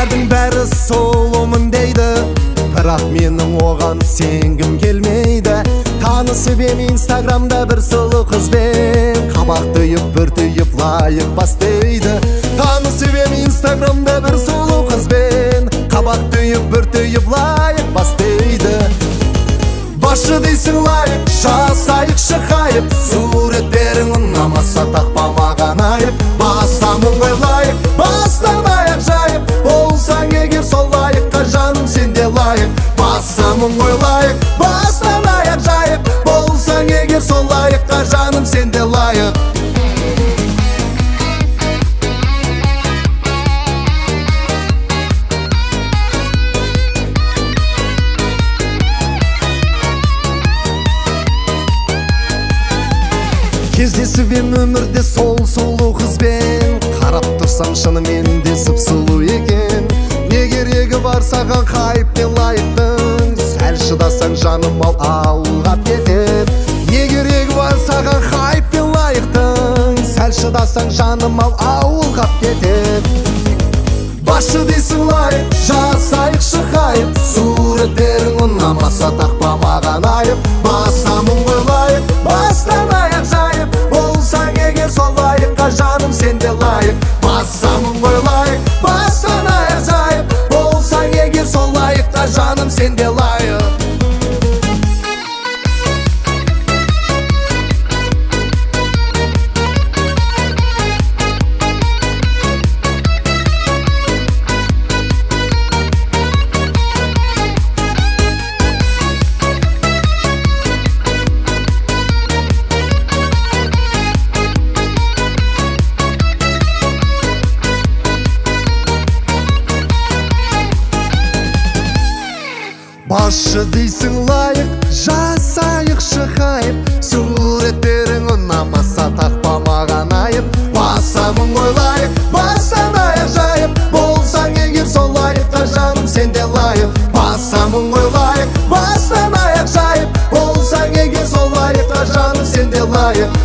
Кыздардын бәрі соломын дейді, бірақ менің оған сенгім келмейді. Танысып ем инстаграмда бір сұлу қызбен, қабақ түйіп бір түйіп лайық бастайды. Танысып ем инстаграмда бір сұлу қызбен, қабақ түйіп бір түйіп лайық бастайды. Башы дейсің лайық, жасайықшы хайып, суреттерің ұнамаса тақпа маған айып. Басамын ғой лайық, бастан аяқ жайып, болсаң егер сол лайыққа жаным сенде лайық. Басамын ғой лайық, бастан аяқ жайып, болсаң егер сол лайыққа жаным сенде лайық. Кездесіп ем өмірде сол сұлу қызбен, қарап тұрсам шынымен де сұп-сұлу екен. Не керегі бар саған хайып пен лайықтың, сәл шыдасаң жаным ал ауылға кетер. Не керегі бар саған хайып пен лайықтың, сәл шыдасаң жаным ал ауылға кетер. Башы дейсің лайық, жасайықшы хайып, суреттерің ұнамаса тақпа маған айып. Басамын ғой лайық, бастан аяқ жайып, болсаң егер сол лайыққа жаным сенде лайық. Басамын ғой лайық, бастан аяқ жайып, болсаң егер сол лайыққа жаным сенде лайық. Башы дейсің лайық, жасайықшы хайып, суреттерің ұнамаса тақпа маған айып. Басамын ғой лайық, бастан аяқ жайып, болсаң егер сол лайыққа жаным сенде лайық. Басамын ғой лайық, бастан аяқ жайып, болсаң егер сол лайыққа жаным сенде лайық.